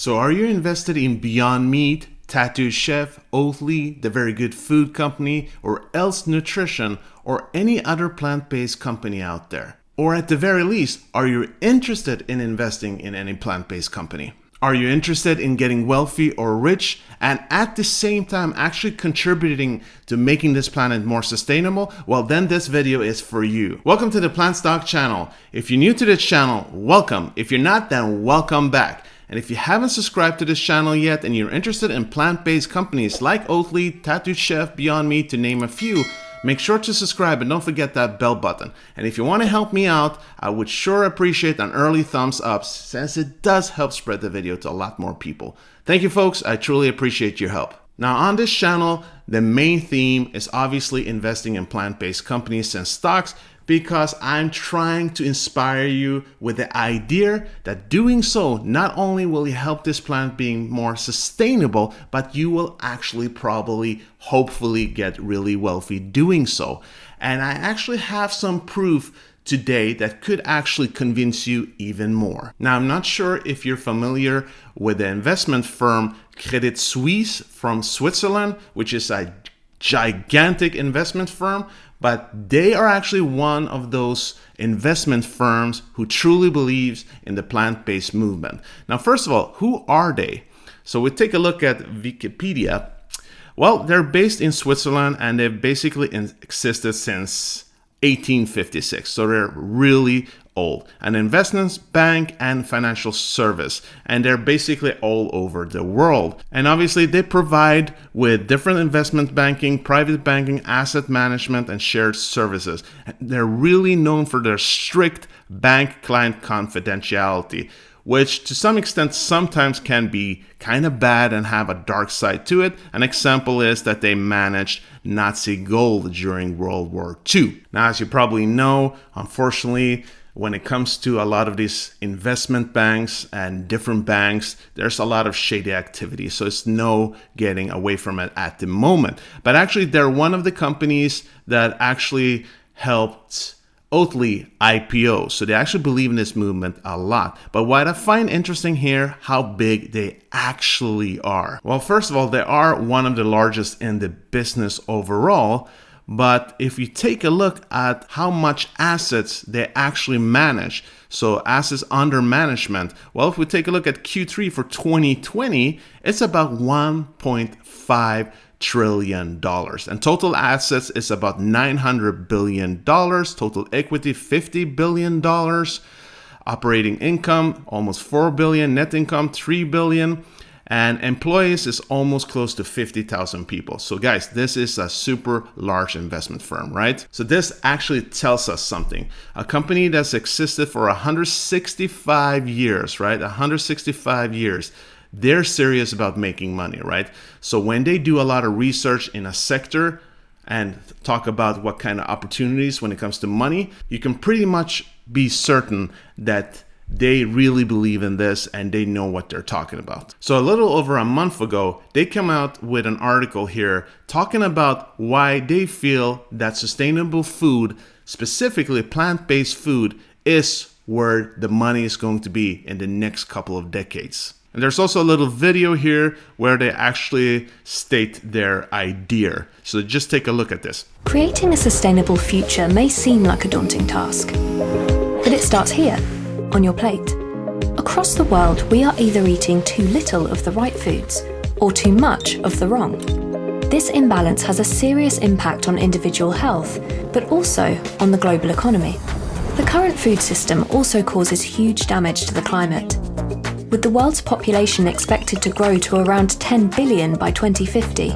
So are you invested in Beyond Meat, Tattoo Chef, OTLY, The Very Good Food Company, or Else Nutrition, or any other plant-based company out there? Or at the very least, are you interested in investing in any plant-based company? Are you interested in getting wealthy or rich and at the same time actually contributing to making this planet more sustainable? Well, then this video is for you. Welcome to the PlantStock channel. If you're new to this channel, welcome. If you're not, then welcome back. And if you haven't subscribed to this channel yet and you're interested in plant-based companies like OTLY, Tattoo Chef, Beyond Meat, to name a few, make sure to subscribe and don't forget that bell button. And if you want to help me out, I would sure appreciate an early thumbs up since it does help spread the video to a lot more people. Thank you folks, I truly appreciate your help. Now on this channel, the main theme is obviously investing in plant-based companies and stocks because I'm trying to inspire you with the idea that doing so not only will you help this plant being more sustainable, but you will actually probably, hopefully get really wealthy doing so. And I actually have some proof today that could actually convince you even more. Now, I'm not sure if you're familiar with the investment firm Credit Suisse from Switzerland, which is a gigantic investment firm, but they are actually one of those investment firms who truly believes in the plant-based movement. Now, first of all, who are they? So we take a look at Wikipedia. Well, they're based in Switzerland and they've basically existed since 1856, so they're really old. An investment bank and financial service, and they're basically all over the world. And obviously they provide with different investment banking, private banking, asset management, and shared services. They're really known for their strict bank-client confidentiality, which to some extent sometimes can be kind of bad and have a dark side to it. An example is that they managed Nazi gold during World War II. Now, as you probably know, unfortunately, when it comes to a lot of these investment banks and different banks, there's a lot of shady activity. So it's no getting away from it at the moment. But actually, they're one of the companies that actually helped OTLY IPO. So they actually believe in this movement a lot. But what I find interesting here, how big they actually are. Well, first of all, they are one of the largest in the business overall. But if you take a look at how much assets they actually manage, so assets under management, well, if we take a look at Q3 for 2020, it's about $1.5 trillion. And total assets is about $900 billion. Total equity, $50 billion. Operating income, almost $4 billion. Net income, $3 billion. And employees is almost close to 50,000 people. So guys, this is a super large investment firm, right? So this actually tells us something. A company that's existed for 165 years, right? 165 years. They're serious about making money, right? So when they do a lot of research in a sector and talk about what kind of opportunities when it comes to money, you can pretty much be certain that they really believe in this and they know what they're talking about. So a little over a month ago, they come out with an article here talking about why they feel that sustainable food, specifically plant-based food, is where the money is going to be in the next couple of decades. And there's also a little video here where they actually state their idea. So just take a look at this. Creating a sustainable future may seem like a daunting task, but it starts here, on your plate. Across the world, we are either eating too little of the right foods or too much of the wrong. This imbalance has a serious impact on individual health, but also on the global economy. The current food system also causes huge damage to the climate. With the world's population expected to grow to around 10 billion by 2050,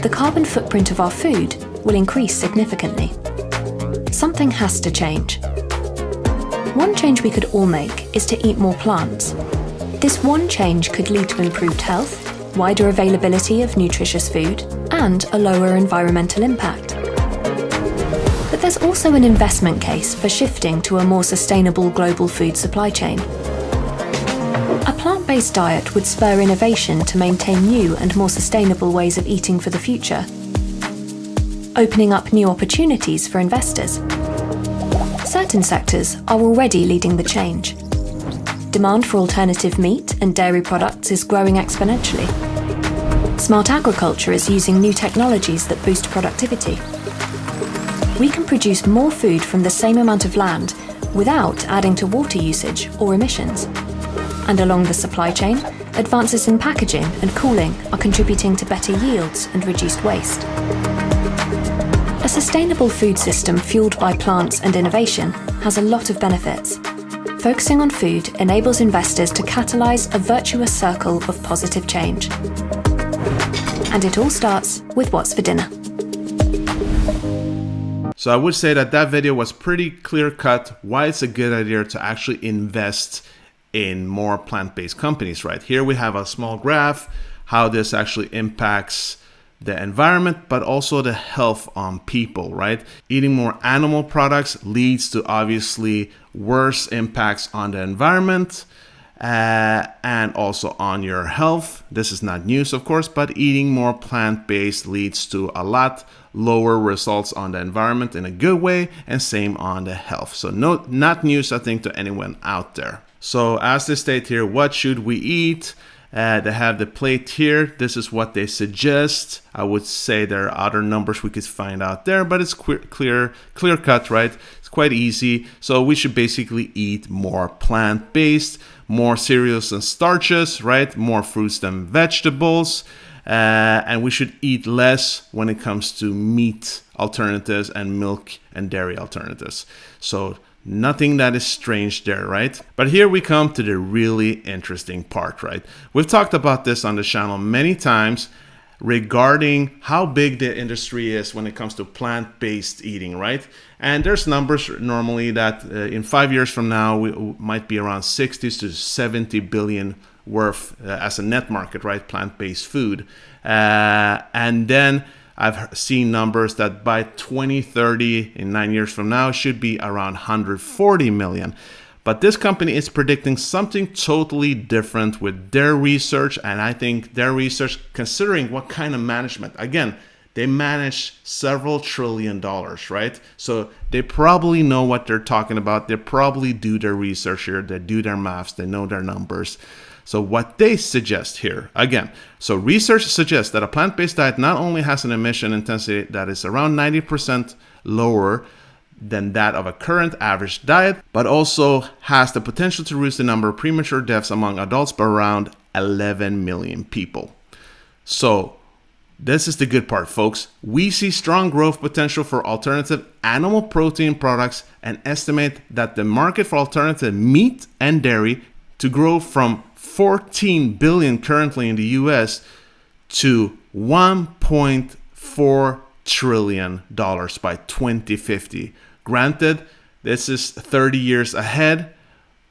the carbon footprint of our food will increase significantly. Something has to change. One change we could all make is to eat more plants. This one change could lead to improved health, wider availability of nutritious food, and a lower environmental impact. But there's also an investment case for shifting to a more sustainable global food supply chain. A plant-based diet would spur innovation to maintain new and more sustainable ways of eating for the future, opening up new opportunities for investors. Certain sectors are already leading the change. Demand for alternative meat and dairy products is growing exponentially. Smart agriculture is using new technologies that boost productivity. We can produce more food from the same amount of land without adding to water usage or emissions. And along the supply chain, advances in packaging and cooling are contributing to better yields and reduced waste. A sustainable food system fueled by plants and innovation has a lot of benefits. Focusing on food enables investors to catalyse a virtuous circle of positive change. And it all starts with what's for dinner. So I would say that video was pretty clear cut why it's a good idea to actually invest in more plant-based companies, right? Here we have a small graph, how this actually impacts the environment, but also the health on people, right? Eating more animal products leads to obviously worse impacts on the environment and also on your health. This is not news, of course, but eating more plant-based leads to a lot lower results on the environment in a good way, and same on the health. So not news, I think, to anyone out there. So as they state here, what should we eat? They have the plate here. This is what they suggest. I would say there are other numbers we could find out there, but it's clear cut, right? It's quite easy. So we should basically eat more plant-based, more cereals and starches, right? More fruits than vegetables. And we should eat less when it comes to meat alternatives and milk and dairy alternatives. So nothing that is strange there, right? But here we come to the really interesting part, right? We've talked about this on the channel many times regarding how big the industry is when it comes to plant-based eating, right? And there's numbers normally that in 5 years from now, we might be around 60 to 70 billion worth as a net market, right? Plant-based food. And then I've seen numbers that by 2030, in 9 years from now, should be around 140 million. But this company is predicting something totally different with their research. And I think their research, considering what kind of management, again, they manage several $1 trillion, right? So they probably know what they're talking about. They probably do their research here. They do their maths. They know their numbers. So what they suggest here, again, so research suggests that a plant-based diet not only has an emission intensity that is around 90% lower than that of a current average diet, but also has the potential to reduce the number of premature deaths among adults by around 11 million people. So this is the good part, folks. We see strong growth potential for alternative animal protein products and estimate that the market for alternative meat and dairy to grow from 14 billion currently in the US to 1.4 trillion dollars by 2050. Granted, this is 30 years ahead,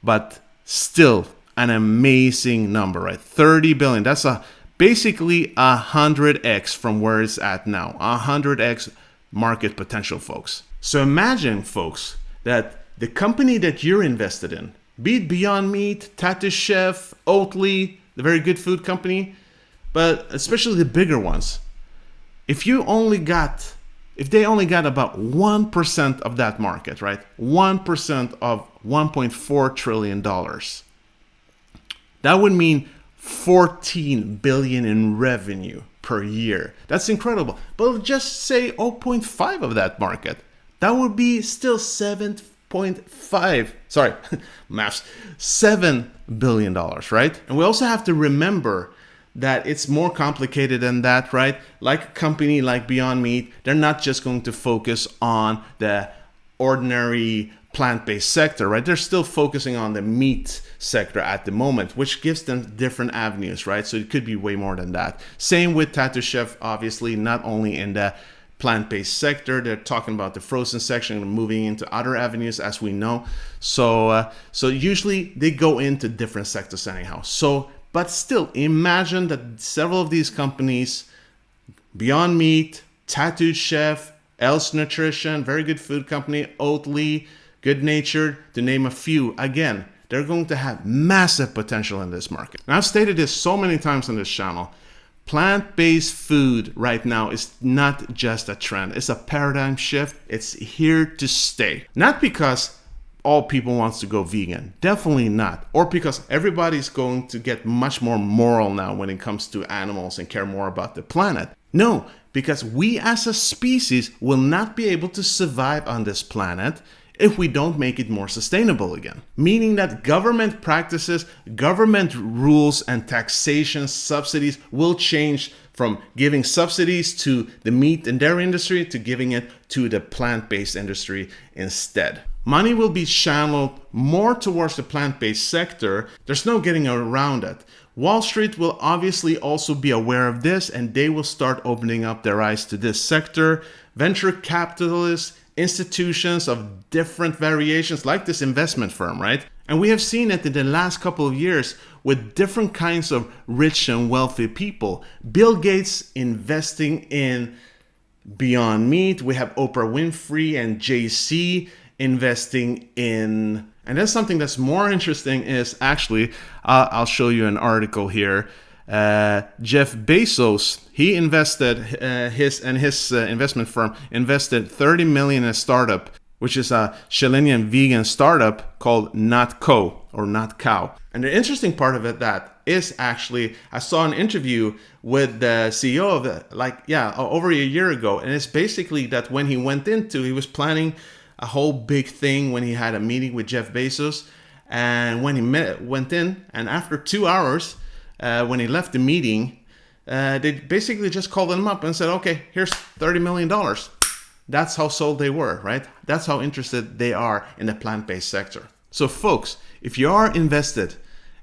but still an amazing number, right? 30 billion. That's basically 100x from where it's at now. 100x market potential, folks. So imagine, folks, that the company that you're invested in, be it Beyond Meat, TTCF, OTLY, the Very Good Food Company, but especially the bigger ones. If they only got about 1% of that market, right? 1% of $1.4 trillion. That would mean 14 billion in revenue per year. That's incredible. But just say 0.5 of that market. That would be still $7 billion, right? And we also have to remember that it's more complicated than that, right? Like a company like Beyond Meat, they're not just going to focus on the ordinary plant-based sector, right? They're still focusing on the meat sector at the moment, which gives them different avenues, right? So it could be way more than that. Same with TTCF, obviously, not only in the plant-based sector, they're talking about the frozen section and moving into other avenues, as we know. So usually they go into different sectors anyhow. But still, imagine that several of these companies, Beyond Meat, Tattooed Chef, Else Nutrition, Very Good Food Company, OTLY, Good Natured, to name a few, again, they're going to have massive potential in this market. And I've stated this so many times on this channel. Plant-based food right now is not just a trend. It's a paradigm shift. It's here to stay. Not because all people wants to go vegan. Definitely not. Or because everybody's going to get much more moral now when it comes to animals and care more about the planet. No, because we as a species will not be able to survive on this planet if we don't make it more sustainable again. Meaning that government practices, government rules, and taxation subsidies will change from giving subsidies to the meat and dairy industry to giving it to the plant-based industry instead. Money will be channeled more towards the plant-based sector. There's no getting around it. Wall Street will obviously also be aware of this, and they will start opening up their eyes to this sector. Venture capitalists, institutions of different variations, like this investment firm, right? And we have seen it in the last couple of years with different kinds of rich and wealthy people. Bill Gates investing in Beyond Meat. We have Oprah Winfrey and Jay-Z investing in, and that's something that's more interesting is actually, I'll show you an article here. Jeff Bezos, he invested, his investment firm invested $30 million in a startup, which is a Chilean vegan startup called Not Co or Not Cow. And the interesting part of it that is actually, I saw an interview with the CEO of it, over a year ago. And it's basically that when he was planning a whole big thing when he had a meeting with Jeff Bezos. And when he went in, and after 2 hours, when he left the meeting, they basically just called him up and said, okay, here's $30 million. That's how sold they were, right? That's how interested they are in the plant-based sector. So folks, if you are invested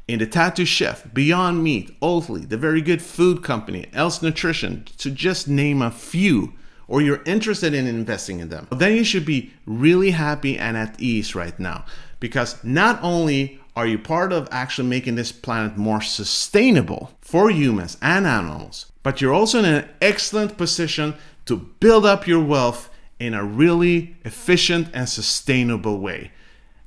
in the Tattoo Chef, Beyond Meat, OTLY, the Very Good Food Company, Else Nutrition, to just name a few, or you're interested in investing in them, then you should be really happy and at ease right now. Because not only are you part of actually making this planet more sustainable for humans and animals, but you're also in an excellent position to build up your wealth in a really efficient and sustainable way.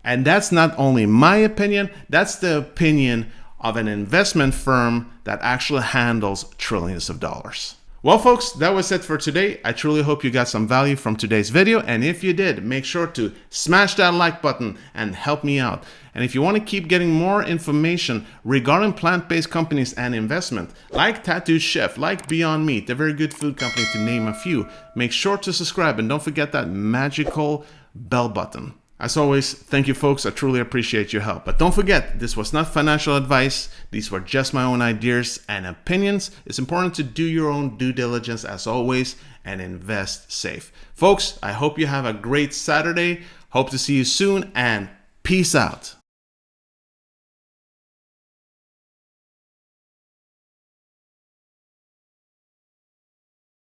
And that's not only my opinion, that's the opinion of an investment firm that actually handles trillions of dollars. Well, folks, that was it for today. I truly hope you got some value from today's video. And if you did, make sure to smash that like button and help me out. And if you want to keep getting more information regarding plant-based companies and investment, like Tattoo Chef, like Beyond Meat, the Very Good Food Company, to name a few, make sure to subscribe and don't forget that magical bell button. As always, thank you folks, I truly appreciate your help. But don't forget, this was not financial advice, these were just my own ideas and opinions. It's important to do your own due diligence as always and invest safe. Folks, I hope you have a great Saturday, hope to see you soon, and peace out.